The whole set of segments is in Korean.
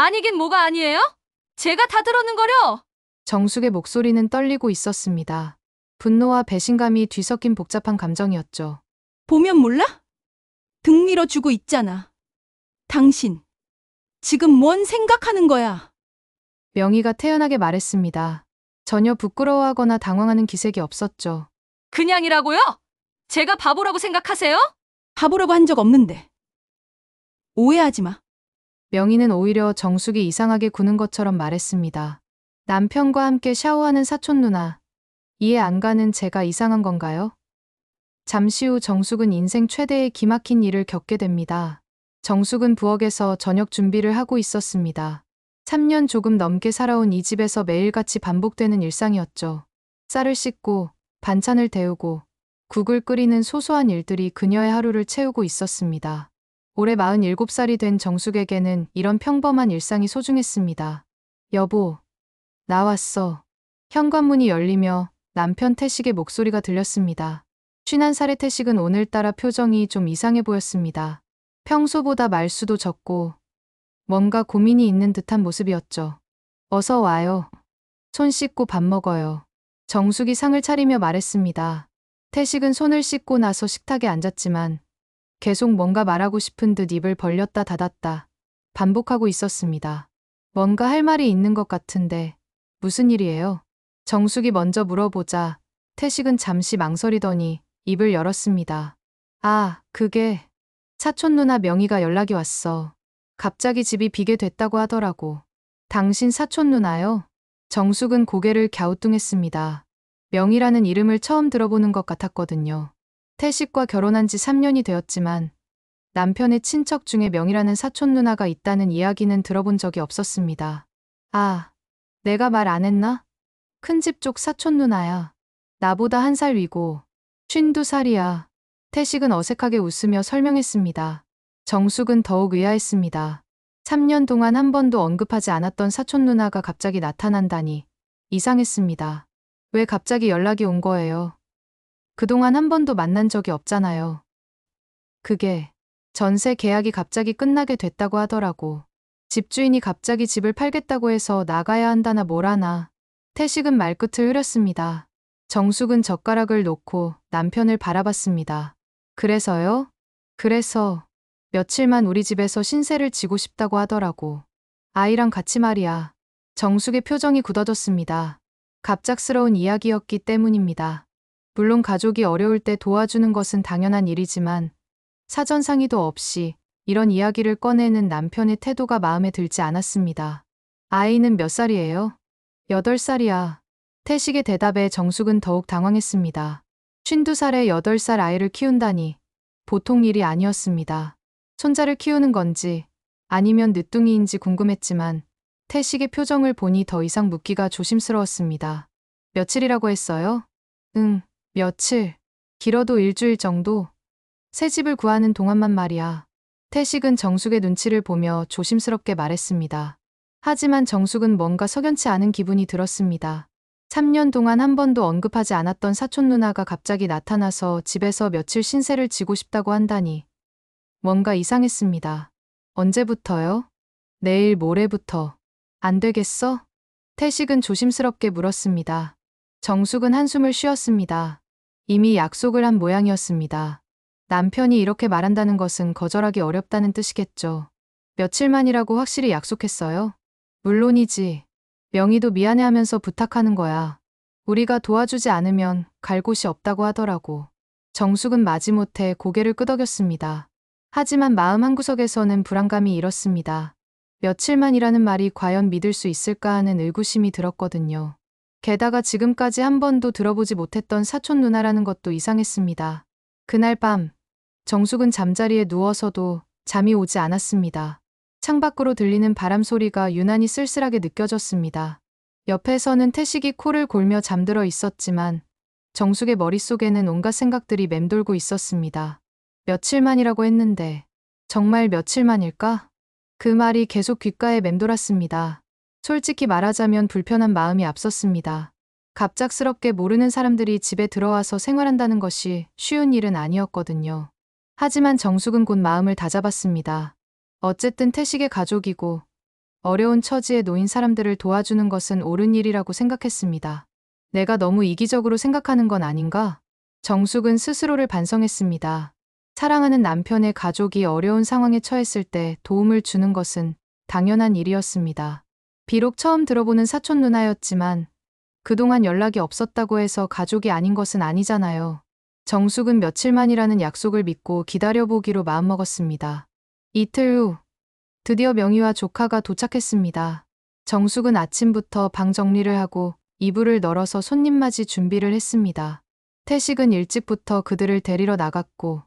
아니긴 뭐가 아니에요? 제가 다 들었는거려. 정숙의 목소리는 떨리고 있었습니다. 분노와 배신감이 뒤섞인 복잡한 감정이었죠. 보면 몰라? 등 밀어주고 있잖아. 당신, 지금 뭔 생각하는 거야? 명희가 태연하게 말했습니다. 전혀 부끄러워하거나 당황하는 기색이 없었죠. 그냥이라고요? 제가 바보라고 생각하세요? 바보라고 한 적 없는데. 오해하지 마. 명희는 오히려 정숙이 이상하게 구는 것처럼 말했습니다. 남편과 함께 샤워하는 사촌 누나. 이해 안 가는 제가 이상한 건가요? 잠시 후 정숙은 인생 최대의 기막힌 일을 겪게 됩니다. 정숙은 부엌에서 저녁 준비를 하고 있었습니다. 3년 조금 넘게 살아온 이 집에서 매일같이 반복되는 일상이었죠. 쌀을 씻고, 반찬을 데우고, 국을 끓이는 소소한 일들이 그녀의 하루를 채우고 있었습니다. 올해 47살이 된 정숙에게는 이런 평범한 일상이 소중했습니다. 여보, 나왔어. 현관문이 열리며 남편 태식의 목소리가 들렸습니다. 51살의 태식은 오늘따라 표정이 좀 이상해 보였습니다. 평소보다 말수도 적고 뭔가 고민이 있는 듯한 모습이었죠. 어서 와요. 손 씻고 밥 먹어요. 정숙이 상을 차리며 말했습니다. 태식은 손을 씻고 나서 식탁에 앉았지만 계속 뭔가 말하고 싶은 듯 입을 벌렸다 닫았다 반복하고 있었습니다. 뭔가 할 말이 있는 것 같은데 무슨 일이에요? 정숙이 먼저 물어보자 태식은 잠시 망설이더니 입을 열었습니다. 아, 그게 사촌 누나 명희가 연락이 왔어. 갑자기 집이 비게 됐다고 하더라고. 당신 사촌 누나요? 정숙은 고개를 갸우뚱했습니다. 명희라는 이름을 처음 들어보는 것 같았거든요. 태식과 결혼한 지 3년이 되었지만 남편의 친척 중에 명희라는 사촌 누나가 있다는 이야기는 들어본 적이 없었습니다. 아, 내가 말 안 했나? 큰 집 쪽 사촌 누나야. 나보다 1살 위고 52살이야. 태식은 어색하게 웃으며 설명했습니다. 정숙은 더욱 의아했습니다. 3년 동안 한 번도 언급하지 않았던 사촌 누나가 갑자기 나타난다니 이상했습니다. 왜 갑자기 연락이 온 거예요? 그동안 한 번도 만난 적이 없잖아요. 그게 전세 계약이 갑자기 끝나게 됐다고 하더라고. 집주인이 갑자기 집을 팔겠다고 해서 나가야 한다나 뭐라나. 태식은 말끝을 흐렸습니다. 정숙은 젓가락을 놓고 남편을 바라봤습니다. 그래서요? 그래서 며칠만 우리 집에서 신세를 지고 싶다고 하더라고. 아이랑 같이 말이야. 정숙의 표정이 굳어졌습니다. 갑작스러운 이야기였기 때문입니다. 물론 가족이 어려울 때 도와주는 것은 당연한 일이지만 사전 상의도 없이 이런 이야기를 꺼내는 남편의 태도가 마음에 들지 않았습니다. 아이는 몇 살이에요? 8살이야. 태식의 대답에 정숙은 더욱 당황했습니다. 52살에 8살 아이를 키운다니 보통 일이 아니었습니다. 손자를 키우는 건지 아니면 늦둥이인지 궁금했지만 태식의 표정을 보니 더 이상 묻기가 조심스러웠습니다. 며칠이라고 했어요? 응, 며칠. 길어도 일주일 정도. 새 집을 구하는 동안만 말이야. 태식은 정숙의 눈치를 보며 조심스럽게 말했습니다. 하지만 정숙은 뭔가 석연치 않은 기분이 들었습니다. 3년 동안 한 번도 언급하지 않았던 사촌 누나가 갑자기 나타나서 집에서 며칠 신세를 지고 싶다고 한다니. 뭔가 이상했습니다. 언제부터요? 내일 모레부터. 안 되겠어? 태식은 조심스럽게 물었습니다. 정숙은 한숨을 쉬었습니다. 이미 약속을 한 모양이었습니다. 남편이 이렇게 말한다는 것은 거절하기 어렵다는 뜻이겠죠. 며칠만이라고 확실히 약속했어요? 물론이지. 명희도 미안해하면서 부탁하는 거야. 우리가 도와주지 않으면 갈 곳이 없다고 하더라고. 정숙은 마지못해 고개를 끄덕였습니다. 하지만 마음 한구석에서는 불안감이 일었습니다. 며칠만이라는 말이 과연 믿을 수 있을까 하는 의구심이 들었거든요. 게다가 지금까지 한 번도 들어보지 못했던 사촌 누나라는 것도 이상했습니다. 그날 밤, 정숙은 잠자리에 누워서도 잠이 오지 않았습니다. 창밖으로 들리는 바람 소리가 유난히 쓸쓸하게 느껴졌습니다. 옆에서는 태식이 코를 골며 잠들어 있었지만 정숙의 머릿속에는 온갖 생각들이 맴돌고 있었습니다. 며칠만이라고 했는데 정말 며칠만일까? 그 말이 계속 귓가에 맴돌았습니다. 솔직히 말하자면 불편한 마음이 앞섰습니다. 갑작스럽게 모르는 사람들이 집에 들어와서 생활한다는 것이 쉬운 일은 아니었거든요. 하지만 정숙은 곧 마음을 다잡았습니다. 어쨌든 태식의 가족이고 어려운 처지에 놓인 사람들을 도와주는 것은 옳은 일이라고 생각했습니다. 내가 너무 이기적으로 생각하는 건 아닌가? 정숙은 스스로를 반성했습니다. 사랑하는 남편의 가족이 어려운 상황에 처했을 때 도움을 주는 것은 당연한 일이었습니다. 비록 처음 들어보는 사촌 누나였지만 그동안 연락이 없었다고 해서 가족이 아닌 것은 아니잖아요. 정숙은 며칠만이라는 약속을 믿고 기다려보기로 마음먹었습니다. 이틀 후 드디어 명희와 조카가 도착했습니다. 정숙은 아침부터 방 정리를 하고 이불을 널어서 손님 맞이 준비를 했습니다. 태식은 일찍부터 그들을 데리러 나갔고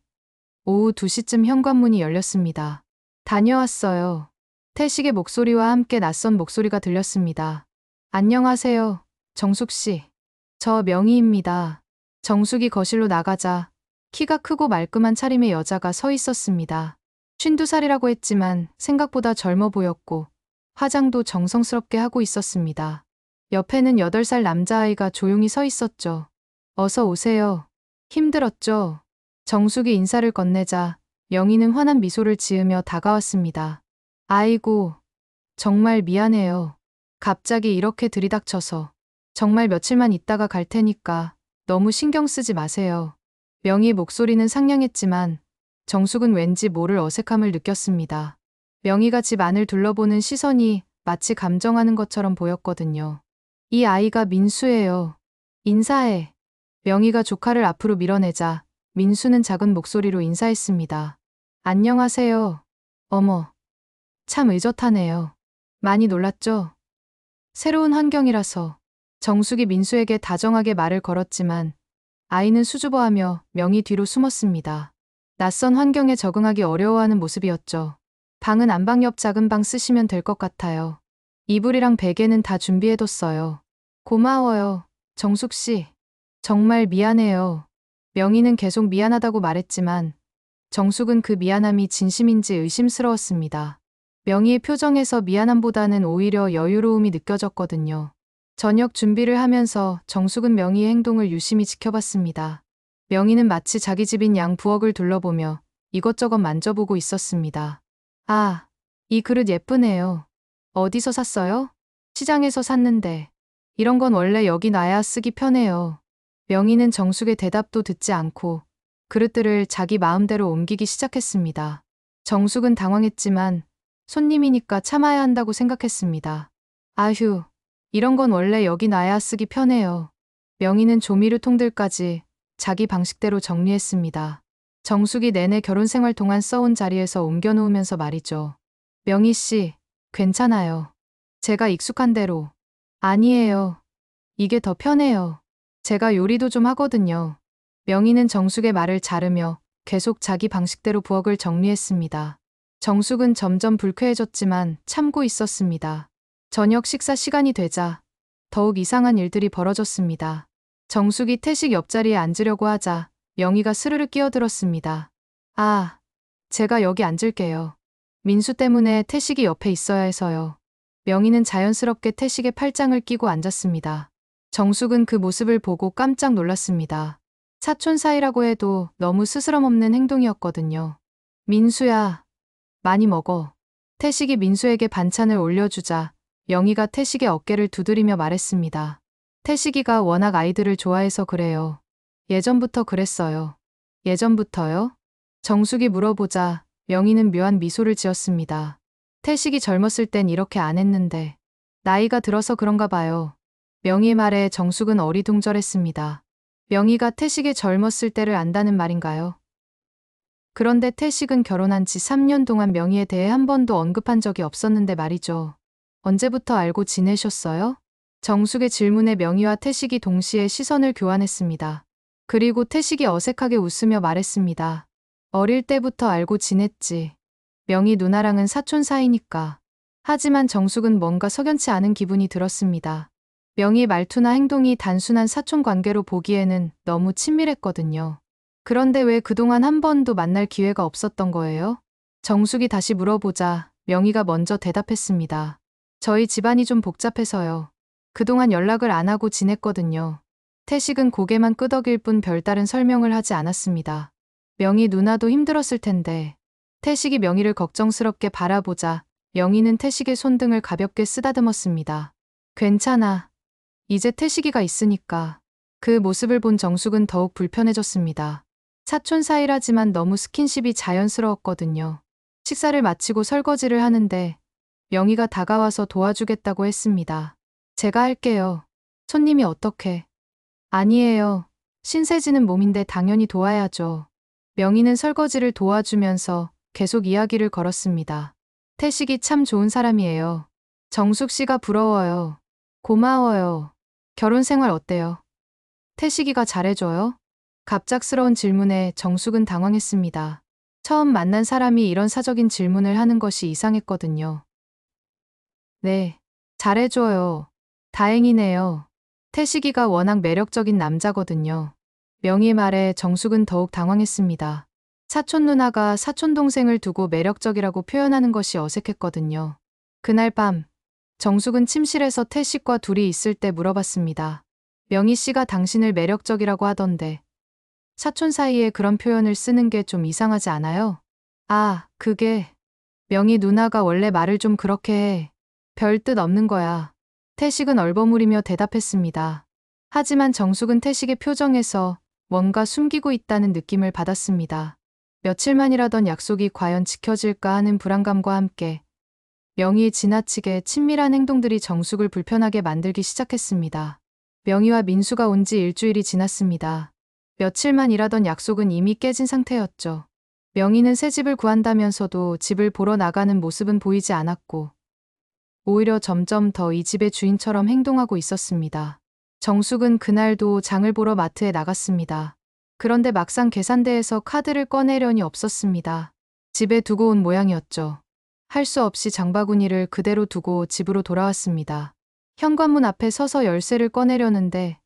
오후 2시쯤 현관문이 열렸습니다. 다녀왔어요. 태식의 목소리와 함께 낯선 목소리가 들렸습니다. 안녕하세요, 정숙 씨. 저 명희입니다. 정숙이 거실로 나가자 키가 크고 말끔한 차림의 여자가 서 있었습니다. 52살이라고 했지만 생각보다 젊어 보였고 화장도 정성스럽게 하고 있었습니다. 옆에는 8살 남자아이가 조용히 서 있었죠. 어서 오세요. 힘들었죠? 정숙이 인사를 건네자 명희는 환한 미소를 지으며 다가왔습니다. 아이고, 정말 미안해요. 갑자기 이렇게 들이닥쳐서. 정말 며칠만 있다가 갈 테니까 너무 신경 쓰지 마세요. 명희 목소리는 상냥했지만 정숙은 왠지 모를 어색함을 느꼈습니다. 명희가 집 안을 둘러보는 시선이 마치 감정하는 것처럼 보였거든요. 이 아이가 민수예요. 인사해. 명희가 조카를 앞으로 밀어내자 민수는 작은 목소리로 인사했습니다. 안녕하세요. 어머, 참 의젓하네요. 많이 놀랐죠? 새로운 환경이라서. 정숙이 민수에게 다정하게 말을 걸었지만 아이는 수줍어하며 명희 뒤로 숨었습니다. 낯선 환경에 적응하기 어려워하는 모습이었죠. 방은 안방 옆 작은 방 쓰시면 될 것 같아요. 이불이랑 베개는 다 준비해뒀어요. 고마워요, 정숙 씨. 정말 미안해요. 명희는 계속 미안하다고 말했지만 정숙은 그 미안함이 진심인지 의심스러웠습니다. 명희의 표정에서 미안함보다는 오히려 여유로움이 느껴졌거든요. 저녁 준비를 하면서 정숙은 명희의 행동을 유심히 지켜봤습니다. 명희는 마치 자기 집인 양 부엌을 둘러보며 이것저것 만져보고 있었습니다. 아, 이 그릇 예쁘네요. 어디서 샀어요? 시장에서 샀는데. 이런 건 원래 여기 놔야 쓰기 편해요. 명희는 정숙의 대답도 듣지 않고 그릇들을 자기 마음대로 옮기기 시작했습니다. 정숙은 당황했지만 손님이니까 참아야 한다고 생각했습니다. 아휴, 이런 건 원래 여기 놔야 쓰기 편해요. 명희는 조미료통들까지 자기 방식대로 정리했습니다. 정숙이 내내 결혼 생활 동안 써온 자리에서 옮겨놓으면서 말이죠. 명희 씨, 괜찮아요. 제가 익숙한 대로. 아니에요. 이게 더 편해요. 제가 요리도 좀 하거든요. 명희는 정숙의 말을 자르며 계속 자기 방식대로 부엌을 정리했습니다. 정숙은 점점 불쾌해졌지만 참고 있었습니다. 저녁 식사 시간이 되자 더욱 이상한 일들이 벌어졌습니다. 정숙이 태식 옆자리에 앉으려고 하자 명희가 스르르 끼어들었습니다. 아, 제가 여기 앉을게요. 민수 때문에 태식이 옆에 있어야 해서요. 명희는 자연스럽게 태식의 팔짱을 끼고 앉았습니다. 정숙은 그 모습을 보고 깜짝 놀랐습니다. 사촌 사이라고 해도 너무 스스럼 없는 행동이었거든요. 민수야, 많이 먹어. 태식이 민수에게 반찬을 올려주자 명희가 태식의 어깨를 두드리며 말했습니다. 태식이가 워낙 아이들을 좋아해서 그래요. 예전부터 그랬어요. 예전부터요? 정숙이 물어보자 명희는 묘한 미소를 지었습니다. 태식이 젊었을 땐 이렇게 안 했는데 나이가 들어서 그런가 봐요. 명희의 말에 정숙은 어리둥절했습니다. 명희가 태식이 젊었을 때를 안다는 말인가요? 그런데 태식은 결혼한 지 3년 동안 명희에 대해 한 번도 언급한 적이 없었는데 말이죠. 언제부터 알고 지내셨어요? 정숙의 질문에 명희와 태식이 동시에 시선을 교환했습니다. 그리고 태식이 어색하게 웃으며 말했습니다. 어릴 때부터 알고 지냈지. 명희 누나랑은 사촌 사이니까. 하지만 정숙은 뭔가 석연치 않은 기분이 들었습니다. 명희의 말투나 행동이 단순한 사촌 관계로 보기에는 너무 친밀했거든요. 그런데 왜 그동안 한 번도 만날 기회가 없었던 거예요? 정숙이 다시 물어보자 명희가 먼저 대답했습니다. 저희 집안이 좀 복잡해서요. 그동안 연락을 안 하고 지냈거든요. 태식은 고개만 끄덕일 뿐 별다른 설명을 하지 않았습니다. 명희 누나도 힘들었을 텐데. 태식이 명희를 걱정스럽게 바라보자 명희는 태식의 손등을 가볍게 쓰다듬었습니다. 괜찮아. 이제 태식이가 있으니까. 그 모습을 본 정숙은 더욱 불편해졌습니다. 사촌 사이라지만 너무 스킨십이 자연스러웠거든요. 식사를 마치고 설거지를 하는데 명희가 다가와서 도와주겠다고 했습니다. 제가 할게요. 손님이 어떻게? 아니에요. 신세지는 몸인데 당연히 도와야죠. 명희는 설거지를 도와주면서 계속 이야기를 걸었습니다. 태식이 참 좋은 사람이에요. 정숙 씨가 부러워요. 고마워요. 결혼 생활 어때요? 태식이가 잘해줘요? 갑작스러운 질문에 정숙은 당황했습니다. 처음 만난 사람이 이런 사적인 질문을 하는 것이 이상했거든요. 네, 잘해줘요. 다행이네요. 태식이가 워낙 매력적인 남자거든요. 명희의 말에 정숙은 더욱 당황했습니다. 사촌 누나가 사촌 동생을 두고 매력적이라고 표현하는 것이 어색했거든요. 그날 밤, 정숙은 침실에서 태식과 둘이 있을 때 물어봤습니다. 명희 씨가 당신을 매력적이라고 하던데 사촌 사이에 그런 표현을 쓰는 게 좀 이상하지 않아요? 아, 그게 명희 누나가 원래 말을 좀 그렇게 해. 별 뜻 없는 거야. 태식은 얼버무리며 대답했습니다. 하지만 정숙은 태식의 표정에서 뭔가 숨기고 있다는 느낌을 받았습니다. 며칠만이라던 약속이 과연 지켜질까 하는 불안감과 함께 명희의 지나치게 친밀한 행동들이 정숙을 불편하게 만들기 시작했습니다. 명희와 민수가 온 지 일주일이 지났습니다. 며칠만 일하던 약속은 이미 깨진 상태였죠. 명희는 새 집을 구한다면서도 집을 보러 나가는 모습은 보이지 않았고 오히려 점점 더 이 집의 주인처럼 행동하고 있었습니다. 정숙은 그날도 장을 보러 마트에 나갔습니다. 그런데 막상 계산대에서 카드를 꺼내려니 없었습니다. 집에 두고 온 모양이었죠. 할 수 없이 장바구니를 그대로 두고 집으로 돌아왔습니다. 현관문 앞에 서서 열쇠를 꺼내려는데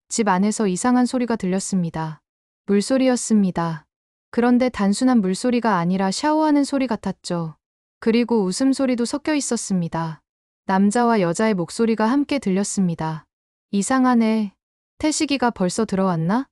집 안에서 이상한 소리가 들렸습니다. 물소리였습니다. 그런데 단순한 물소리가 아니라 샤워하는 소리 같았죠. 그리고 웃음소리도 섞여 있었습니다. 남자와 여자의 목소리가 함께 들렸습니다. 이상하네. 태식이가 벌써 들어왔나?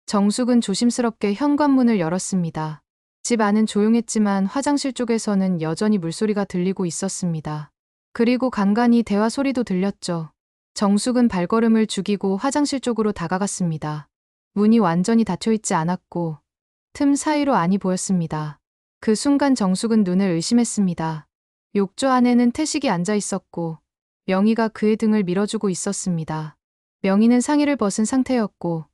정숙은 조심스럽게 현관문을 열었습니다. 집 안은 조용했지만 화장실 쪽에서는 여전히 물소리가 들리고 있었습니다. 그리고 간간히 대화 소리도 들렸죠. 정숙은 발걸음을 죽이고 화장실 쪽으로 다가갔습니다. 문이 완전히 닫혀있지 않았고 틈 사이로 안이 보였습니다. 그 순간 정숙은 눈을 의심했습니다. 욕조 안에는 태식이 앉아 있었고 명희가 그의 등을 밀어주고 있었습니다. 명희는 상의를 벗은 상태였고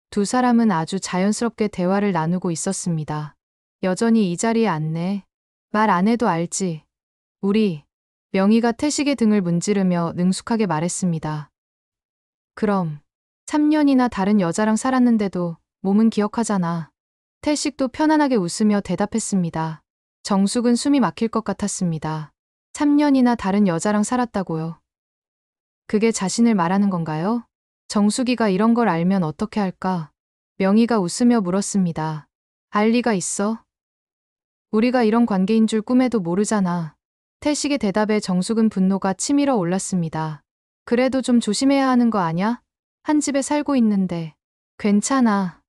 두 사람은 아주 자연스럽게 대화를 나누고 있었습니다. 여전히 이 자리에 앉네. 말 안 해도 알지. 우리. 명희가 태식의 등을 문지르며 능숙하게 말했습니다. 그럼 3년이나 다른 여자랑 살았는데도 몸은 기억하잖아. 태식도 편안하게 웃으며 대답했습니다. 정숙은 숨이 막힐 것 같았습니다. 3년이나 다른 여자랑 살았다고요. 그게 자신을 말하는 건가요? 정숙이가 이런 걸 알면 어떻게 할까? 명희가 웃으며 물었습니다. 알 리가 있어? 우리가 이런 관계인 줄 꿈에도 모르잖아. 태식의 대답에 정숙은 분노가 치밀어 올랐습니다. 그래도 좀 조심해야 하는 거 아냐? 한 집에 살고 있는데. 괜찮아.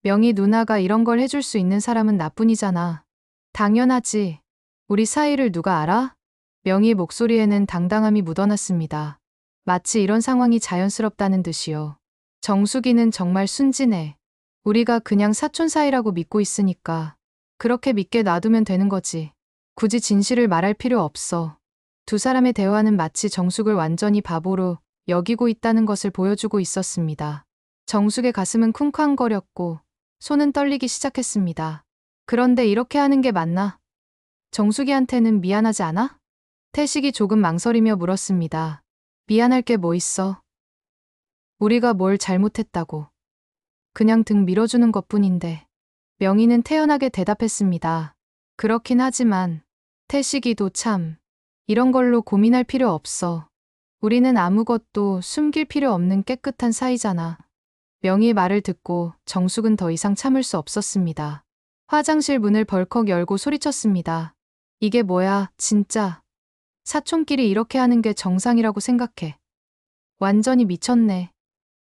명희 누나가 이런 걸 해줄 수 있는 사람은 나뿐이잖아. 당연하지. 우리 사이를 누가 알아? 명희의 목소리에는 당당함이 묻어났습니다. 마치 이런 상황이 자연스럽다는 듯이요. 정숙이는 정말 순진해. 우리가 그냥 사촌 사이라고 믿고 있으니까 그렇게 믿게 놔두면 되는 거지. 굳이 진실을 말할 필요 없어. 두 사람의 대화는 마치 정숙을 완전히 바보로 여기고 있다는 것을 보여주고 있었습니다. 정숙의 가슴은 쿵쾅거렸고 손은 떨리기 시작했습니다. 그런데 이렇게 하는 게 맞나? 정숙이한테는 미안하지 않아? 태식이 조금 망설이며 물었습니다. 미안할 게 뭐 있어? 우리가 뭘 잘못했다고. 그냥 등 밀어주는 것뿐인데. 명희는 태연하게 대답했습니다. 그렇긴 하지만 태식이도 참 이런 걸로 고민할 필요 없어. 우리는 아무것도 숨길 필요 없는 깨끗한 사이잖아. 명희의 말을 듣고 정숙은 더 이상 참을 수 없었습니다. 화장실 문을 벌컥 열고 소리쳤습니다. 이게 뭐야, 진짜. 사촌끼리 이렇게 하는 게 정상이라고 생각해. 완전히 미쳤네.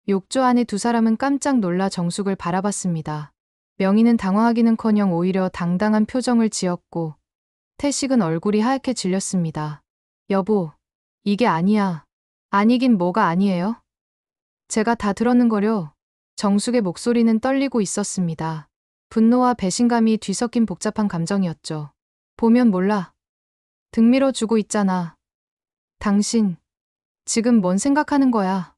욕조 안에 두 사람은 깜짝 놀라 정숙을 바라봤습니다. 명희는 당황하기는커녕 오히려 당당한 표정을 지었고 태식은 얼굴이 하얗게 질렸습니다. 여보, 이게 아니야. 아니긴 뭐가 아니에요? 제가 다 들었는거려. 정숙의 목소리는 떨리고 있었습니다. 분노와 배신감이 뒤섞인 복잡한 감정이었죠. 보면 몰라. 등 밀어주고 있잖아. 당신, 지금 뭔 생각하는 거야?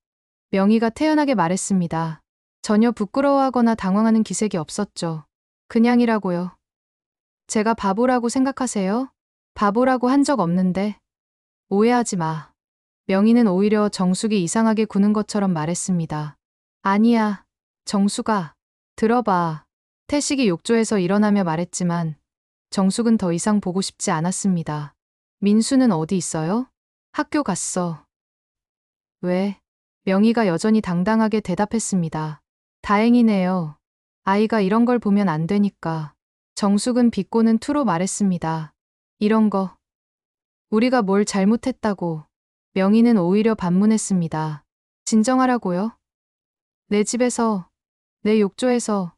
명희가 태연하게 말했습니다. 전혀 부끄러워하거나 당황하는 기색이 없었죠. 그냥이라고요. 제가 바보라고 생각하세요? 바보라고 한 적 없는데. 오해하지 마. 명희는 오히려 정숙이 이상하게 구는 것처럼 말했습니다. 아니야, 정숙아. 들어봐. 태식이 욕조에서 일어나며 말했지만 정숙은 더 이상 보고 싶지 않았습니다. 민수는 어디 있어요? 학교 갔어. 왜? 명희가 여전히 당당하게 대답했습니다. 다행이네요. 아이가 이런 걸 보면 안 되니까. 정숙은 비꼬는 투로 말했습니다. 이런 거. 우리가 뭘 잘못했다고. 명희는 오히려 반문했습니다. 진정하라고요? 내 집에서, 내 욕조에서,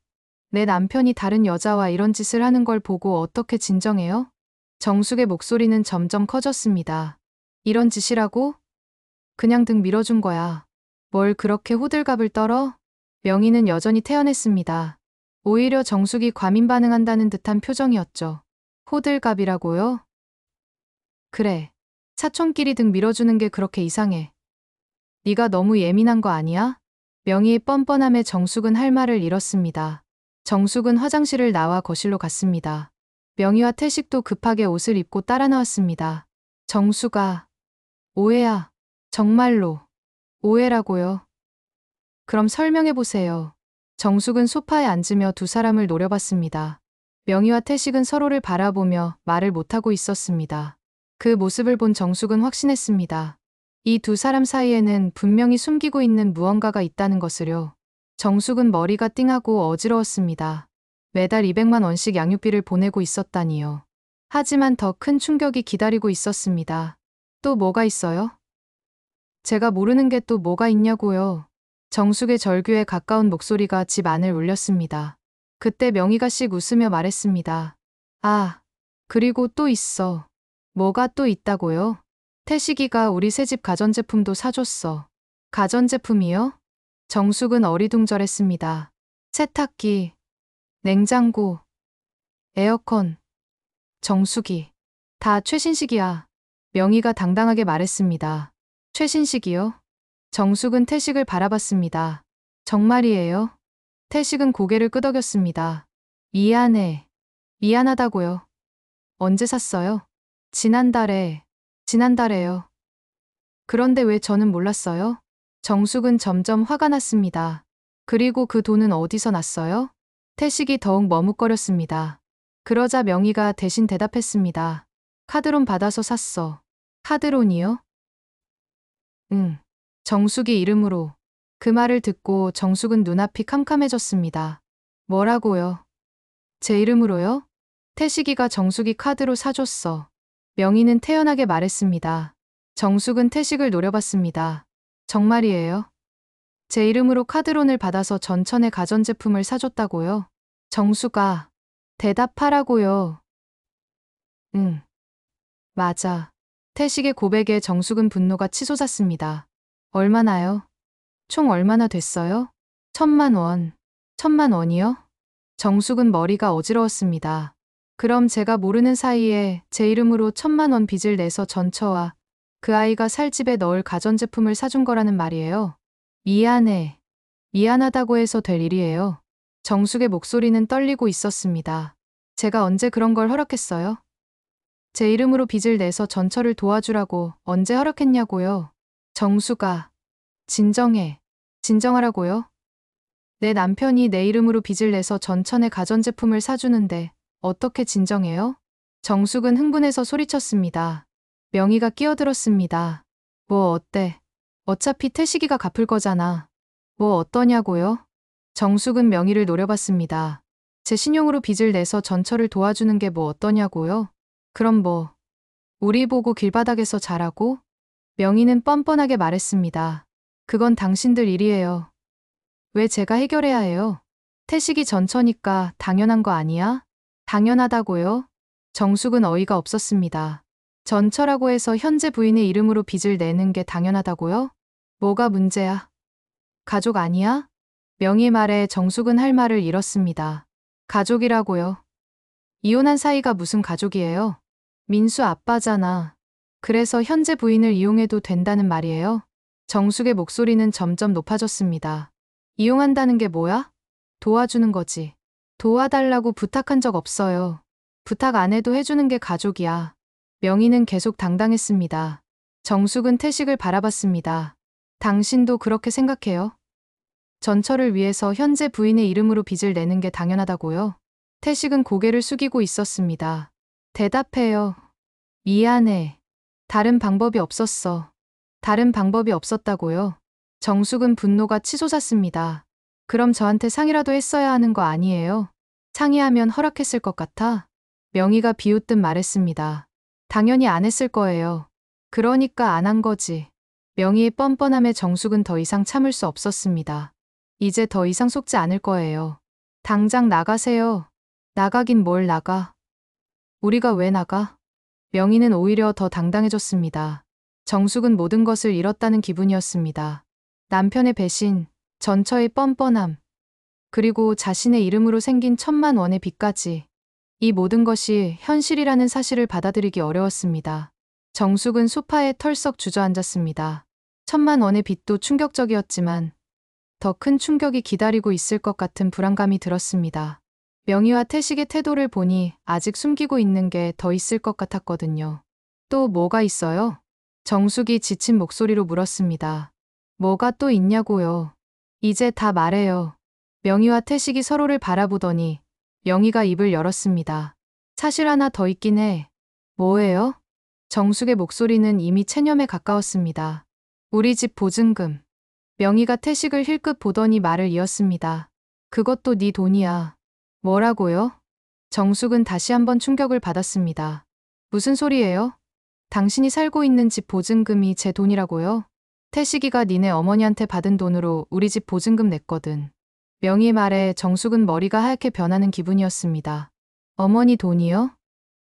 내 남편이 다른 여자와 이런 짓을 하는 걸 보고 어떻게 진정해요? 정숙의 목소리는 점점 커졌습니다. 이런 짓이라고? 그냥 등 밀어준 거야. 뭘 그렇게 호들갑을 떨어? 명희는 여전히 태연했습니다. 오히려 정숙이 과민 반응한다는 듯한 표정이었죠. 호들갑이라고요? 그래. 사촌끼리 등 밀어주는 게 그렇게 이상해. 네가 너무 예민한 거 아니야? 명희의 뻔뻔함에 정숙은 할 말을 잃었습니다. 정숙은 화장실을 나와 거실로 갔습니다. 명희와 태식도 급하게 옷을 입고 따라 나왔습니다. 정숙아. 오해야. 정말로. 오해라고요. 그럼 설명해보세요. 정숙은 소파에 앉으며 두 사람을 노려봤습니다. 명희와 태식은 서로를 바라보며 말을 못하고 있었습니다. 그 모습을 본 정숙은 확신했습니다. 이 두 사람 사이에는 분명히 숨기고 있는 무언가가 있다는 것을요. 정숙은 머리가 띵하고 어지러웠습니다. 매달 200만 원씩 양육비를 보내고 있었다니요. 하지만 더 큰 충격이 기다리고 있었습니다. 또 뭐가 있어요? 제가 모르는 게 또 뭐가 있냐고요. 정숙의 절규에 가까운 목소리가 집 안을 울렸습니다. 그때 명희가 씩 웃으며 말했습니다. 아, 그리고 또 있어. 뭐가 또 있다고요? 태식이가 우리 새집 가전제품도 사줬어. 가전제품이요? 정숙은 어리둥절했습니다. 세탁기, 냉장고, 에어컨. 정숙이. 다 최신식이야. 명희가 당당하게 말했습니다. 최신식이요? 정숙은 태식을 바라봤습니다. 정말이에요? 태식은 고개를 끄덕였습니다. 미안해. 미안하다고요. 언제 샀어요? 지난달에요. 그런데 왜 저는 몰랐어요? 정숙은 점점 화가 났습니다. 그리고 그 돈은 어디서 났어요? 태식이 더욱 머뭇거렸습니다. 그러자 명희가 대신 대답했습니다. 카드론 받아서 샀어. 카드론이요? 응. 정숙이 이름으로. 그 말을 듣고 정숙은 눈앞이 캄캄해졌습니다. 뭐라고요? 제 이름으로요? 태식이가 정숙이 카드로 사줬어. 명희는 태연하게 말했습니다. 정숙은 태식을 노려봤습니다. 정말이에요? 제 이름으로 카드론을 받아서 전천의 가전제품을 사줬다고요? 정숙아, 대답하라고요. 응. 맞아. 태식의 고백에 정숙은 분노가 치솟았습니다. 얼마나요? 총 얼마나 됐어요? 1,000만 원. 1,000만 원이요? 정숙은 머리가 어지러웠습니다. 그럼 제가 모르는 사이에 제 이름으로 1,000만 원 빚을 내서 전처와 그 아이가 살 집에 넣을 가전제품을 사준 거라는 말이에요. 미안해. 미안하다고 해서 될 일이에요. 정숙의 목소리는 떨리고 있었습니다. 제가 언제 그런 걸 허락했어요? 제 이름으로 빚을 내서 전처를 도와주라고 언제 허락했냐고요. 정숙아. 진정해. 진정하라고요. 내 남편이 내 이름으로 빚을 내서 전천의 가전제품을 사주는데 어떻게 진정해요? 정숙은 흥분해서 소리쳤습니다. 명희가 끼어들었습니다. 뭐 어때? 어차피 태식이가 갚을 거잖아. 뭐 어떠냐고요? 정숙은 명희를 노려봤습니다. 제 신용으로 빚을 내서 전처를 도와주는 게 뭐 어떠냐고요? 그럼 뭐, 우리 보고 길바닥에서 자라고? 명희는 뻔뻔하게 말했습니다. 그건 당신들 일이에요. 왜 제가 해결해야 해요? 태식이 전처니까 당연한 거 아니야? 당연하다고요? 정숙은 어이가 없었습니다. 전처라고 해서 현재 부인의 이름으로 빚을 내는 게 당연하다고요? 뭐가 문제야? 가족 아니야? 명희 말에 정숙은 할 말을 잃었습니다. 가족이라고요. 이혼한 사이가 무슨 가족이에요? 민수 아빠잖아. 그래서 현재 부인을 이용해도 된다는 말이에요? 정숙의 목소리는 점점 높아졌습니다. 이용한다는 게 뭐야? 도와주는 거지. 도와달라고 부탁한 적 없어요. 부탁 안 해도 해주는 게 가족이야. 명희는 계속 당당했습니다. 정숙은 태식을 바라봤습니다. 당신도 그렇게 생각해요? 전처를 위해서 현재 부인의 이름으로 빚을 내는 게 당연하다고요? 태식은 고개를 숙이고 있었습니다. 대답해요. 미안해. 다른 방법이 없었어. 다른 방법이 없었다고요? 정숙은 분노가 치솟았습니다. 그럼 저한테 상의라도 했어야 하는 거 아니에요? 상의하면 허락했을 것 같아? 명희가 비웃듯 말했습니다. 당연히 안 했을 거예요. 그러니까 안 한 거지. 명희의 뻔뻔함에 정숙은 더 이상 참을 수 없었습니다. 이제 더 이상 속지 않을 거예요. 당장 나가세요. 나가긴 뭘 나가. 우리가 왜 나가? 명희는 오히려 더 당당해졌습니다. 정숙은 모든 것을 잃었다는 기분이었습니다. 남편의 배신, 전처의 뻔뻔함, 그리고 자신의 이름으로 생긴 1,000만 원의 빚까지. 이 모든 것이 현실이라는 사실을 받아들이기 어려웠습니다. 정숙은 소파에 털썩 주저앉았습니다. 1,000만 원의 빚도 충격적이었지만 더 큰 충격이 기다리고 있을 것 같은 불안감이 들었습니다. 명희와 태식의 태도를 보니 아직 숨기고 있는 게 더 있을 것 같았거든요. 또 뭐가 있어요? 정숙이 지친 목소리로 물었습니다. 뭐가 또 있냐고요. 이제 다 말해요. 명희와 태식이 서로를 바라보더니 명희가 입을 열었습니다. 사실 하나 더 있긴 해. 뭐예요? 정숙의 목소리는 이미 체념에 가까웠습니다. 우리 집 보증금. 명희가 태식을 힐끗 보더니 말을 이었습니다. 그것도 네 돈이야. 뭐라고요? 정숙은 다시 한번 충격을 받았습니다. 무슨 소리예요? 당신이 살고 있는 집 보증금이 제 돈이라고요? 태식이가 니네 어머니한테 받은 돈으로 우리 집 보증금 냈거든. 명희의 말에 정숙은 머리가 하얗게 변하는 기분이었습니다. 어머니 돈이요?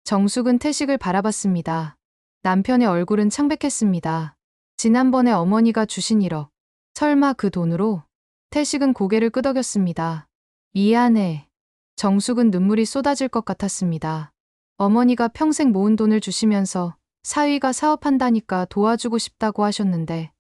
정숙은 태식을 바라봤습니다. 남편의 얼굴은 창백했습니다. 지난번에 어머니가 주신 1억. 설마 그 돈으로? 태식은 고개를 끄덕였습니다. 미안해. 정숙은 눈물이 쏟아질 것 같았습니다. 어머니가 평생 모은 돈을 주시면서 사위가 사업한다니까 도와주고 싶다고 하셨는데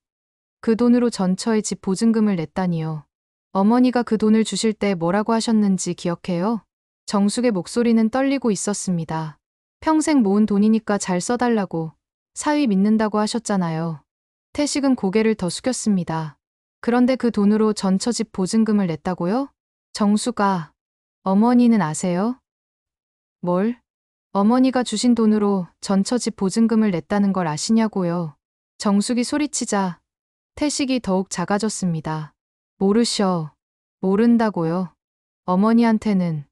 그 돈으로 전처의 집 보증금을 냈다니요. 어머니가 그 돈을 주실 때 뭐라고 하셨는지 기억해요? 정숙의 목소리는 떨리고 있었습니다. 평생 모은 돈이니까 잘 써달라고, 사위 믿는다고 하셨잖아요. 태식은 고개를 더 숙였습니다. 그런데 그 돈으로 전처 집 보증금을 냈다고요? 정수가, 어머니는 아세요? 뭘? 어머니가 주신 돈으로 전처 집 보증금을 냈다는 걸 아시냐고요. 정숙이 소리치자 태식이 더욱 작아졌습니다. 모르셔. 모른다고요. 어머니한테는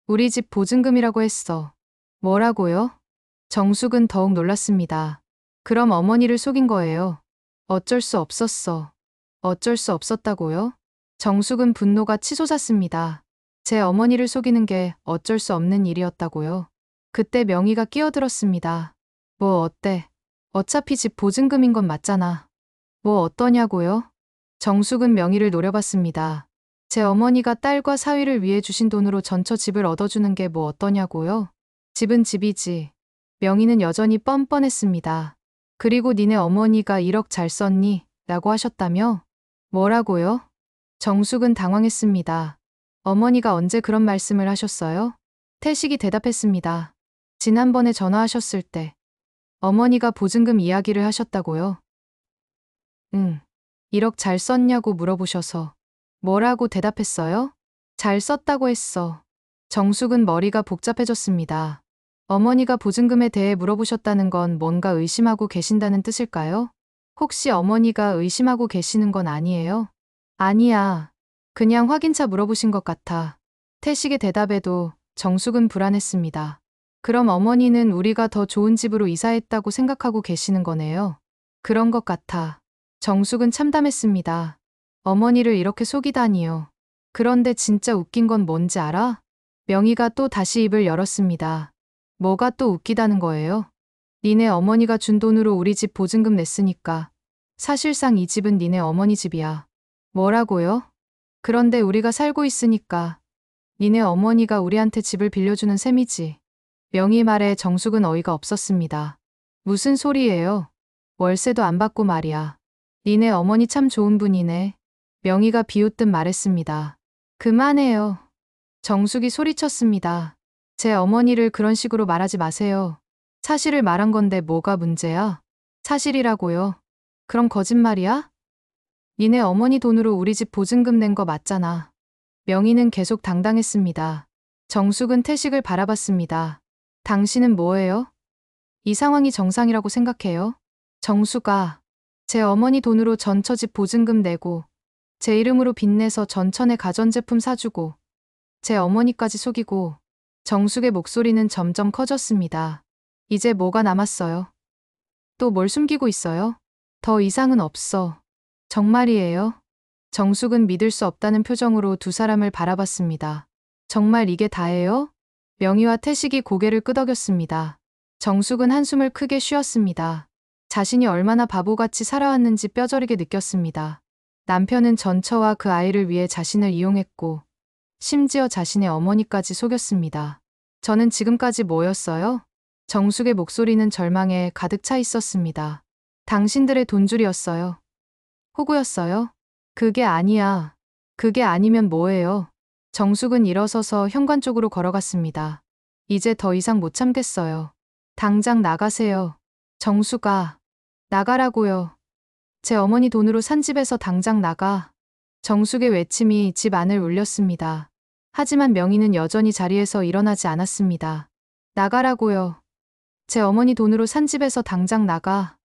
우리 집 보증금이라고 했어. 뭐라고요? 정숙은 더욱 놀랐습니다. 그럼 어머니를 속인 거예요. 어쩔 수 없었어. 어쩔 수 없었다고요? 정숙은 분노가 치솟았습니다. 제 어머니를 속이는 게 어쩔 수 없는 일이었다고요. 그때 명희가 끼어들었습니다. 뭐 어때? 어차피 집 보증금인 건 맞잖아. 뭐 어떠냐고요? 정숙은 명희를 노려봤습니다. 제 어머니가 딸과 사위를 위해 주신 돈으로 전처 집을 얻어주는 게 뭐 어떠냐고요? 집은 집이지. 명희는 여전히 뻔뻔했습니다. 그리고 니네 어머니가 1억 잘 썼니? 라고 하셨다며? 뭐라고요? 정숙은 당황했습니다. 어머니가 언제 그런 말씀을 하셨어요? 태식이 대답했습니다. 지난번에 전화하셨을 때 어머니가 보증금 이야기를 하셨다고요? 응. 1억 잘 썼냐고 물어보셔서 뭐라고 대답했어요? 잘 썼다고 했어. 정숙은 머리가 복잡해졌습니다. 어머니가 보증금에 대해 물어보셨다는 건 뭔가 의심하고 계신다는 뜻일까요? 혹시 어머니가 의심하고 계시는 건 아니에요? 아니야. 그냥 확인차 물어보신 것 같아. 태식의 대답에도 정숙은 불안했습니다. 그럼 어머니는 우리가 더 좋은 집으로 이사했다고 생각하고 계시는 거네요. 그런 것 같아. 정숙은 참담했습니다. 어머니를 이렇게 속이다니요. 그런데 진짜 웃긴 건 뭔지 알아? 명희가 또 다시 입을 열었습니다. 뭐가 또 웃기다는 거예요? 니네 어머니가 준 돈으로 우리 집 보증금 냈으니까 사실상 이 집은 니네 어머니 집이야. 뭐라고요? 그런데 우리가 살고 있으니까 니네 어머니가 우리한테 집을 빌려주는 셈이지. 명희 말에 정숙은 어이가 없었습니다. 무슨 소리예요? 월세도 안 받고 말이야. 니네 어머니 참 좋은 분이네. 명희가 비웃듯 말했습니다. 그만해요. 정숙이 소리쳤습니다. 제 어머니를 그런 식으로 말하지 마세요. 사실을 말한 건데 뭐가 문제야? 사실이라고요. 그럼 거짓말이야? 니네 어머니 돈으로 우리 집 보증금 낸 거 맞잖아. 명희는 계속 당당했습니다. 정숙은 태식을 바라봤습니다. 당신은 뭐예요? 이 상황이 정상이라고 생각해요? 정수가 제 어머니 돈으로 전처집 보증금 내고 제 이름으로 빚내서 전천에 가전제품 사주고 제 어머니까지 속이고. 정숙의 목소리는 점점 커졌습니다. 이제 뭐가 남았어요? 또 뭘 숨기고 있어요? 더 이상은 없어. 정말이에요? 정숙은 믿을 수 없다는 표정으로 두 사람을 바라봤습니다. 정말 이게 다예요? 명희와 태식이 고개를 끄덕였습니다. 정숙은 한숨을 크게 쉬었습니다. 자신이 얼마나 바보같이 살아왔는지 뼈저리게 느꼈습니다. 남편은 전처와 그 아이를 위해 자신을 이용했고 심지어 자신의 어머니까지 속였습니다. 저는 지금까지 뭐였어요? 정숙의 목소리는 절망에 가득 차 있었습니다. 당신들의 돈줄이었어요. 호구였어요? 그게 아니야. 그게 아니면 뭐예요? 정숙은 일어서서 현관 쪽으로 걸어갔습니다. 이제 더 이상 못 참겠어요. 당장 나가세요. 정숙아, 나가라고요. 제 어머니 돈으로 산 집에서 당장 나가. 정숙의 외침이 집 안을 울렸습니다. 하지만 명희는 여전히 자리에서 일어나지 않았습니다. 나가라고요. 제 어머니 돈으로 산 집에서 당장 나가.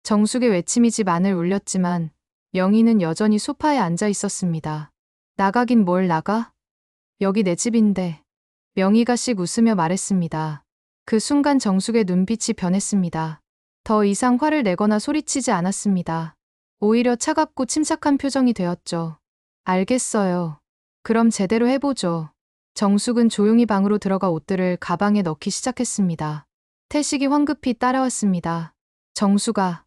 정숙의 외침이 집 안을 울렸지만 명희는 여전히 소파에 앉아 있었습니다. 나가긴 뭘 나가? 여기 내 집인데. 명희가 씩 웃으며 말했습니다. 그 순간 정숙의 눈빛이 변했습니다. 더 이상 화를 내거나 소리치지 않았습니다. 오히려 차갑고 침착한 표정이 되었죠. 알겠어요. 그럼 제대로 해보죠. 정숙은 조용히 방으로 들어가 옷들을 가방에 넣기 시작했습니다. 태식이 황급히 따라왔습니다. 정숙아,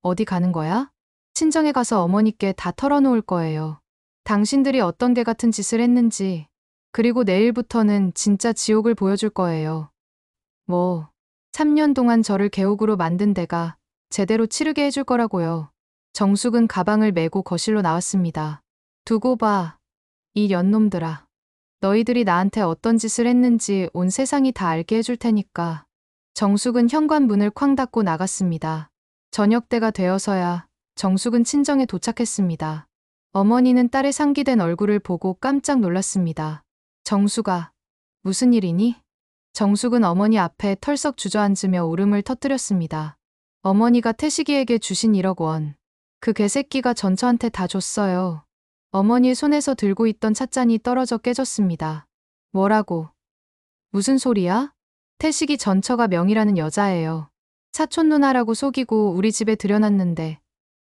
어디 가는 거야? 친정에 가서 어머니께 다 털어놓을 거예요. 당신들이 어떤 개 같은 짓을 했는지, 그리고 내일부터는 진짜 지옥을 보여줄 거예요. 3년 동안 저를 개옥으로 만든 데가 제대로 치르게 해줄 거라고요. 정숙은 가방을 메고 거실로 나왔습니다. 두고 봐. 이 연놈들아. 너희들이 나한테 어떤 짓을 했는지 온 세상이 다 알게 해줄 테니까. 정숙은 현관문을 쾅 닫고 나갔습니다. 저녁 때가 되어서야 정숙은 친정에 도착했습니다. 어머니는 딸의 상기된 얼굴을 보고 깜짝 놀랐습니다. 정숙아, 무슨 일이니? 정숙은 어머니 앞에 털썩 주저앉으며 울음을 터뜨렸습니다. 어머니가 태식이에게 주신 1억 원. 그 개새끼가 전처한테 다 줬어요. 어머니의 손에서 들고 있던 찻잔이 떨어져 깨졌습니다. 뭐라고? 무슨 소리야? 태식이 전처가 명이라는 여자예요. 사촌 누나라고 속이고 우리 집에 들여놨는데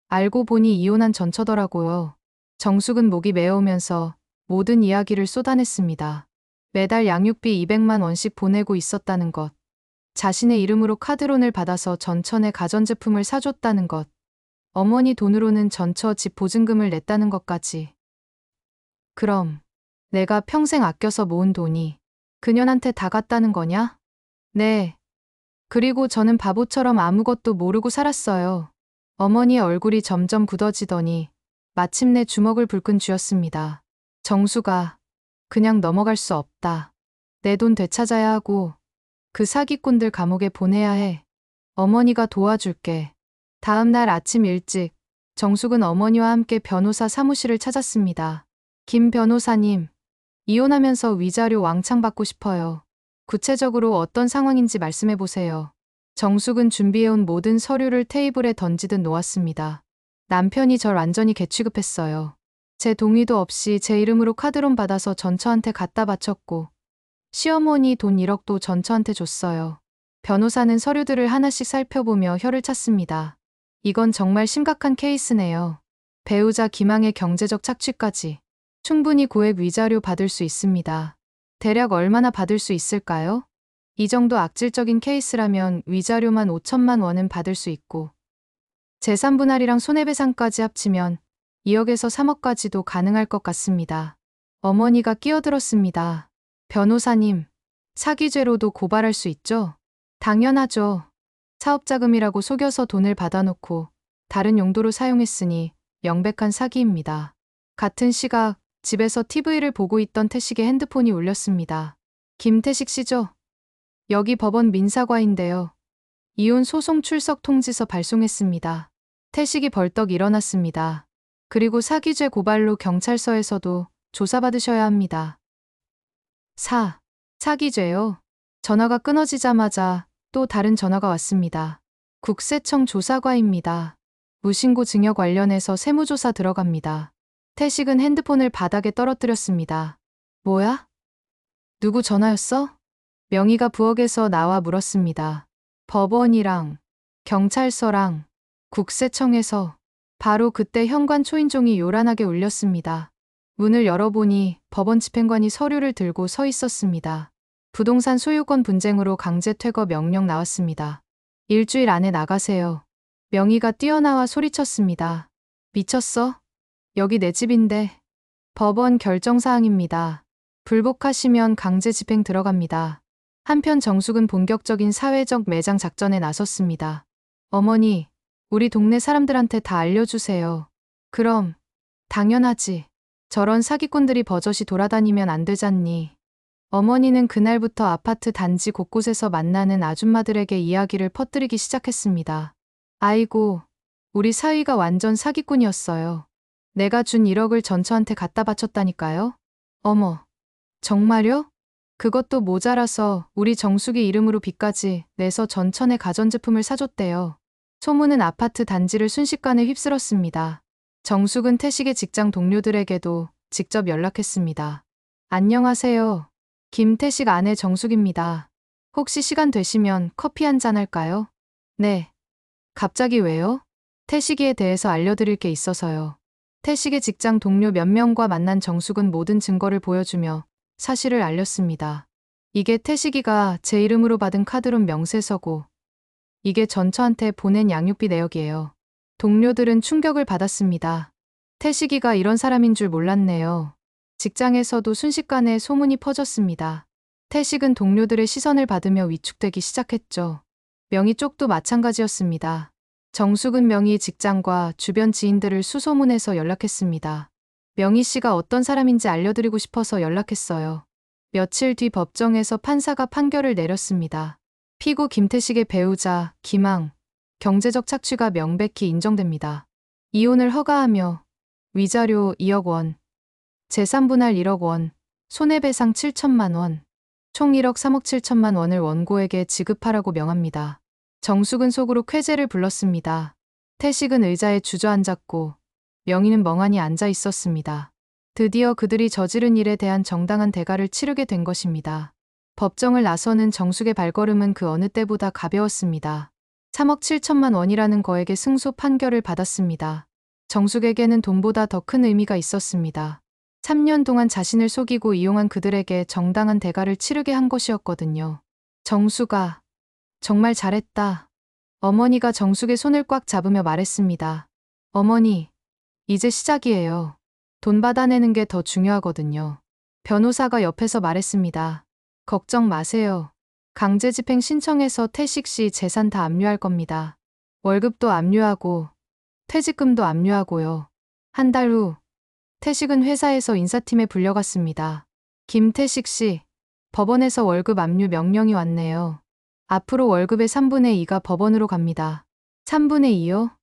알고 보니 이혼한 전처더라고요. 정숙은 목이 메어오면서 모든 이야기를 쏟아냈습니다. 매달 양육비 200만 원씩 보내고 있었다는 것. 자신의 이름으로 카드론을 받아서 전처에 가전제품을 사줬다는 것. 어머니 돈으로는 전처 집 보증금을 냈다는 것까지. 그럼 내가 평생 아껴서 모은 돈이 그년한테 다 갔다는 거냐? 네. 그리고 저는 바보처럼 아무것도 모르고 살았어요. 어머니의 얼굴이 점점 굳어지더니 마침내 주먹을 불끈 쥐었습니다. 정수가 그냥 넘어갈 수 없다. 내 돈 되찾아야 하고 그 사기꾼들 감옥에 보내야 해. 어머니가 도와줄게. 다음 날 아침 일찍 정숙은 어머니와 함께 변호사 사무실을 찾았습니다. 김 변호사님, 이혼하면서 위자료 왕창 받고 싶어요. 구체적으로 어떤 상황인지 말씀해 보세요. 정숙은 준비해온 모든 서류를 테이블에 던지듯 놓았습니다. 남편이 절 완전히 개취급했어요. 제 동의도 없이 제 이름으로 카드론 받아서 전처한테 갖다 바쳤고 시어머니 돈 1억도 전처한테 줬어요. 변호사는 서류들을 하나씩 살펴보며 혀를 찼습니다. 이건 정말 심각한 케이스네요. 배우자 기망의 경제적 착취까지. 충분히 고액 위자료 받을 수 있습니다. 대략 얼마나 받을 수 있을까요? 이 정도 악질적인 케이스라면 위자료만 5천만 원은 받을 수 있고 재산 분할이랑 손해배상까지 합치면 2억에서 3억까지도 가능할 것 같습니다. 어머니가 끼어들었습니다. 변호사님, 사기죄로도 고발할 수 있죠? 당연하죠. 사업자금이라고 속여서 돈을 받아놓고 다른 용도로 사용했으니 명백한 사기입니다. 같은 시각 집에서 TV를 보고 있던 태식의 핸드폰이 울렸습니다. 김태식 씨죠? 여기 법원 민사과인데요. 이혼 소송 출석 통지서 발송했습니다. 태식이 벌떡 일어났습니다. 그리고 사기죄 고발로 경찰서에서도 조사받으셔야 합니다. 사기죄요? 전화가 끊어지자마자 또 다른 전화가 왔습니다. 국세청 조사과입니다. 무신고 증여 관련해서 세무조사 들어갑니다. 태식은 핸드폰을 바닥에 떨어뜨렸습니다. 뭐야? 누구 전화였어? 명의가 부엌에서 나와 물었습니다. 법원이랑 경찰서랑 국세청에서. 바로 그때 현관 초인종이 요란하게 울렸습니다. 문을 열어보니 법원 집행관이 서류를 들고 서 있었습니다. 부동산 소유권 분쟁으로 강제 퇴거 명령 나왔습니다. 일주일 안에 나가세요. 명의가 뛰어나와 소리쳤습니다. 미쳤어? 여기 내 집인데. 법원 결정사항입니다. 불복하시면 강제 집행 들어갑니다. 한편 정숙은 본격적인 사회적 매장 작전에 나섰습니다. 어머니, 우리 동네 사람들한테 다 알려주세요. 그럼, 당연하지. 저런 사기꾼들이 버젓이 돌아다니면 안 되잖니. 어머니는 그날부터 아파트 단지 곳곳에서 만나는 아줌마들에게 이야기를 퍼뜨리기 시작했습니다. 아이고, 우리 사위가 완전 사기꾼이었어요. 내가 준 1억을 전처한테 갖다 바쳤다니까요. 어머, 정말요? 그것도 모자라서 우리 정숙이 이름으로 빚까지 내서 전천에 가전제품을 사줬대요. 소문은 아파트 단지를 순식간에 휩쓸었습니다. 정숙은 태식의 직장 동료들에게도 직접 연락했습니다. 안녕하세요. 김태식 아내 정숙입니다. 혹시 시간 되시면 커피 한잔 할까요? 네. 갑자기 왜요? 태식이에 대해서 알려드릴 게 있어서요. 태식의 직장 동료 몇 명과 만난 정숙은 모든 증거를 보여주며 사실을 알렸습니다. 이게 태식이가 제 이름으로 받은 카드론 명세서고 이게 전처한테 보낸 양육비 내역이에요. 동료들은 충격을 받았습니다. 태식이가 이런 사람인 줄 몰랐네요. 직장에서도 순식간에 소문이 퍼졌습니다. 태식은 동료들의 시선을 받으며 위축되기 시작했죠. 명희 쪽도 마찬가지였습니다. 정숙은 명희 직장과 주변 지인들을 수소문해서 연락했습니다. 명희 씨가 어떤 사람인지 알려드리고 싶어서 연락했어요. 며칠 뒤 법정에서 판사가 판결을 내렸습니다. 피고 김태식의 배우자 김항, 경제적 착취가 명백히 인정됩니다. 이혼을 허가하며 위자료 2억 원, 재산 분할 1억 원, 손해배상 7천만 원, 총 1억 3억 7천만 원을 원고에게 지급하라고 명합니다. 정숙은 속으로 쾌재를 불렀습니다. 태식은 의자에 주저앉았고 명희는 멍하니 앉아 있었습니다. 드디어 그들이 저지른 일에 대한 정당한 대가를 치르게 된 것입니다. 법정을 나서는 정숙의 발걸음은 그 어느 때보다 가벼웠습니다. 3억 7천만 원이라는 거액의 승소 판결을 받았습니다. 정숙에게는 돈보다 더 큰 의미가 있었습니다. 3년 동안 자신을 속이고 이용한 그들에게 정당한 대가를 치르게 한 것이었거든요. 정숙아, 정말 잘했다. 어머니가 정숙의 손을 꽉 잡으며 말했습니다. 어머니, 이제 시작이에요. 돈 받아내는 게 더 중요하거든요. 변호사가 옆에서 말했습니다. 걱정 마세요. 강제집행 신청해서 태식 씨 재산 다 압류할 겁니다. 월급도 압류하고 퇴직금도 압류하고요. 한 달 후 태식은 회사에서 인사팀에 불려갔습니다. 김태식 씨, 법원에서 월급 압류 명령이 왔네요. 앞으로 월급의 3분의 2가 법원으로 갑니다. 3분의 2요?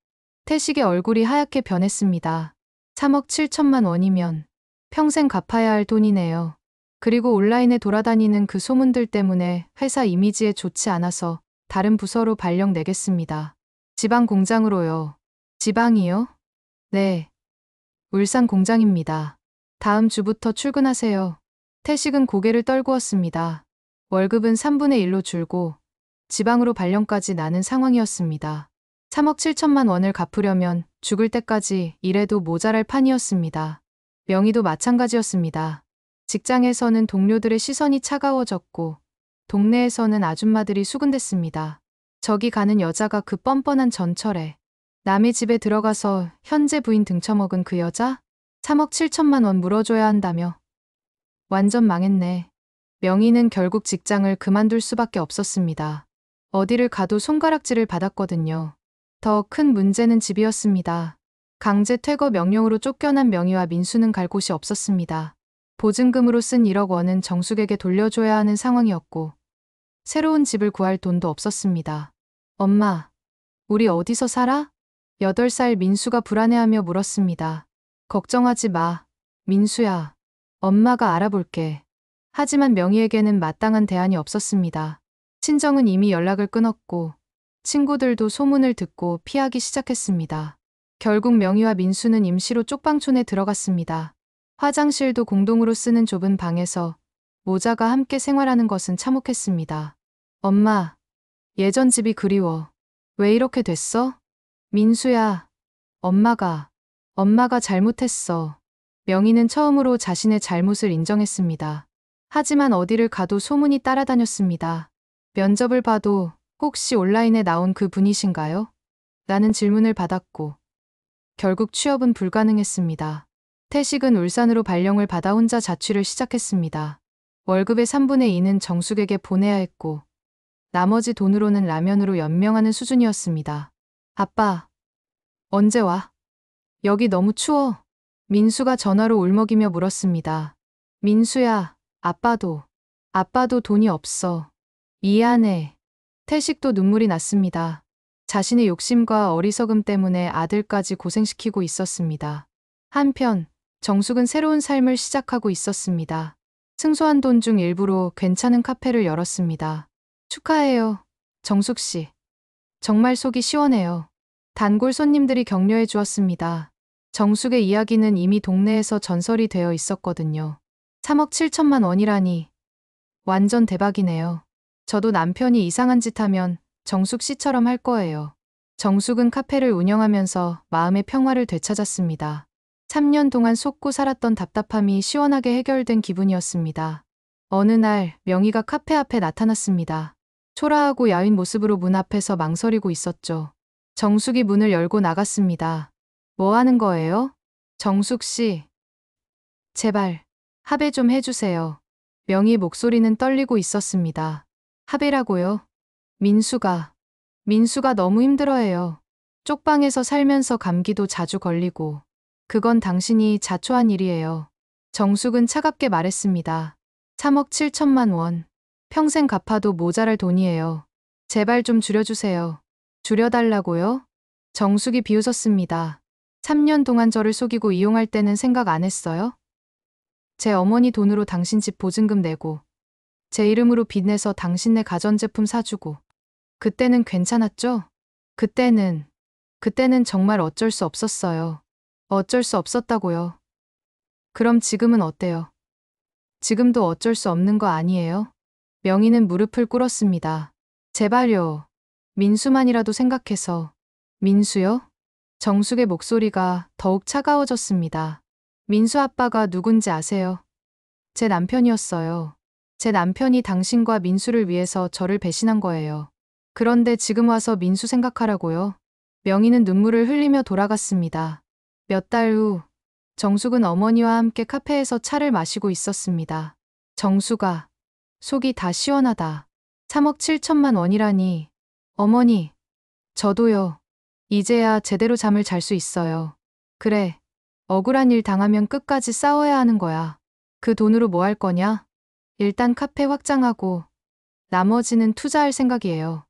태식의 얼굴이 하얗게 변했습니다. 3억 7천만 원이면 평생 갚아야 할 돈이네요. 그리고 온라인에 돌아다니는 그 소문들 때문에 회사 이미지에 좋지 않아서 다른 부서로 발령 내겠습니다. 지방 공장으로요. 지방이요? 네. 울산 공장입니다. 다음 주부터 출근하세요. 태식은 고개를 떨구었습니다. 월급은 3분의 1로 줄고 지방으로 발령까지 나는 상황이었습니다. 3억 7천만 원을 갚으려면 죽을 때까지 일해도 모자랄 판이었습니다. 명희도 마찬가지였습니다. 직장에서는 동료들의 시선이 차가워졌고 동네에서는 아줌마들이 수군댔습니다. 저기 가는 여자가 그 뻔뻔한 전철에 남의 집에 들어가서 현재 부인 등쳐먹은 그 여자? 3억 7천만 원 물어줘야 한다며. 완전 망했네. 명희는 결국 직장을 그만둘 수밖에 없었습니다. 어디를 가도 손가락질을 받았거든요. 더 큰 문제는 집이었습니다. 강제 퇴거 명령으로 쫓겨난 명희와 민수는 갈 곳이 없었습니다. 보증금으로 쓴 1억 원은 정숙에게 돌려줘야 하는 상황이었고 새로운 집을 구할 돈도 없었습니다. 엄마, 우리 어디서 살아? 8살 민수가 불안해하며 물었습니다. 걱정하지 마, 민수야. 엄마가 알아볼게. 하지만 명희에게는 마땅한 대안이 없었습니다. 친정은 이미 연락을 끊었고 친구들도 소문을 듣고 피하기 시작했습니다. 결국 명희와 민수는 임시로 쪽방촌에 들어갔습니다. 화장실도 공동으로 쓰는 좁은 방에서 모자가 함께 생활하는 것은 참혹했습니다. 엄마, 예전 집이 그리워. 왜 이렇게 됐어? 민수야, 엄마가 잘못했어. 명희는 처음으로 자신의 잘못을 인정했습니다. 하지만 어디를 가도 소문이 따라다녔습니다. 면접을 봐도 혹시 온라인에 나온 그 분이신가요? 라는 질문을 받았고 결국 취업은 불가능했습니다. 태식은 울산으로 발령을 받아 혼자 자취를 시작했습니다. 월급의 3분의 2는 정숙에게 보내야 했고 나머지 돈으로는 라면으로 연명하는 수준이었습니다. 아빠, 언제 와? 여기 너무 추워. 민수가 전화로 울먹이며 물었습니다. 민수야, 아빠도 돈이 없어. 미안해. 태식도 눈물이 났습니다. 자신의 욕심과 어리석음 때문에 아들까지 고생시키고 있었습니다. 한편 정숙은 새로운 삶을 시작하고 있었습니다. 승소한 돈 중 일부로 괜찮은 카페를 열었습니다. 축하해요, 정숙 씨. 정말 속이 시원해요. 단골 손님들이 격려해 주었습니다. 정숙의 이야기는 이미 동네에서 전설이 되어 있었거든요. 3억 7천만 원이라니. 완전 대박이네요. 저도 남편이 이상한 짓 하면 정숙 씨처럼 할 거예요. 정숙은 카페를 운영하면서 마음의 평화를 되찾았습니다. 3년 동안 속고 살았던 답답함이 시원하게 해결된 기분이었습니다. 어느 날 명희가 카페 앞에 나타났습니다. 초라하고 야윈 모습으로 문 앞에서 망설이고 있었죠. 정숙이 문을 열고 나갔습니다. 뭐 하는 거예요? 정숙 씨. 제발 합의 좀 해주세요. 명희의 목소리는 떨리고 있었습니다. 합의라고요? 민수가 너무 힘들어해요. 쪽방에서 살면서 감기도 자주 걸리고 그건 당신이 자초한 일이에요. 정숙은 차갑게 말했습니다. 3억 7천만 원. 평생 갚아도 모자랄 돈이에요. 제발 좀 줄여주세요. 줄여달라고요? 정숙이 비웃었습니다. 3년 동안 저를 속이고 이용할 때는 생각 안 했어요? 제 어머니 돈으로 당신 집 보증금 내고 제 이름으로 빚내서 당신네 가전제품 사주고 그때는 괜찮았죠? 그때는 정말 어쩔 수 없었어요. 어쩔 수 없었다고요. 그럼 지금은 어때요? 지금도 어쩔 수 없는 거 아니에요? 명희는 무릎을 꿇었습니다. 제발요. 민수만이라도 생각해서. 민수요? 정숙의 목소리가 더욱 차가워졌습니다. 민수 아빠가 누군지 아세요? 제 남편이었어요. 제 남편이 당신과 민수를 위해서 저를 배신한 거예요. 그런데 지금 와서 민수 생각하라고요? 명희는 눈물을 흘리며 돌아갔습니다. 몇 달 후, 정숙은 어머니와 함께 카페에서 차를 마시고 있었습니다. 정숙아, 속이 다 시원하다. 3억 7천만 원이라니. 어머니, 저도요. 이제야 제대로 잠을 잘 수 있어요. 그래, 억울한 일 당하면 끝까지 싸워야 하는 거야. 그 돈으로 뭐 할 거냐? 일단 카페 확장하고 나머지는 투자할 생각이에요.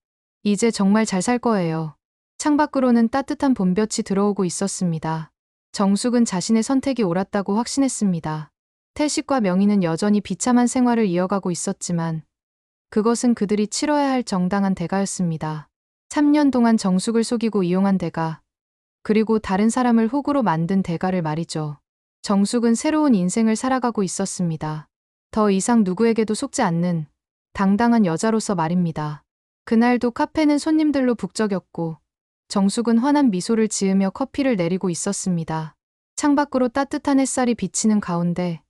이제 정말 잘 살 거예요. 창밖으로는 따뜻한 봄볕이 들어오고 있었습니다. 정숙은 자신의 선택이 옳았다고 확신했습니다. 태식과 명희는 여전히 비참한 생활을 이어가고 있었지만 그것은 그들이 치러야 할 정당한 대가였습니다. 3년 동안 정숙을 속이고 이용한 대가, 그리고 다른 사람을 호구로 만든 대가를 말이죠. 정숙은 새로운 인생을 살아가고 있었습니다. 더 이상 누구에게도 속지 않는 당당한 여자로서 말입니다. 그날도 카페는 손님들로 북적였고 정숙은 환한 미소를 지으며 커피를 내리고 있었습니다. 창밖으로 따뜻한 햇살이 비치는 가운데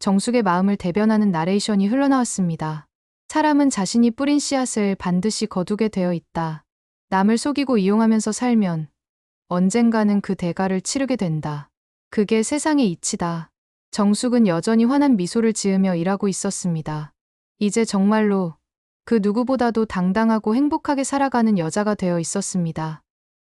정숙의 마음을 대변하는 나레이션이 흘러나왔습니다. 사람은 자신이 뿌린 씨앗을 반드시 거두게 되어 있다. 남을 속이고 이용하면서 살면 언젠가는 그 대가를 치르게 된다. 그게 세상의 이치다. 정숙은 여전히 환한 미소를 지으며 일하고 있었습니다. 이제 정말로 그 누구보다도 당당하고 행복하게 살아가는 여자가 되어 있었습니다.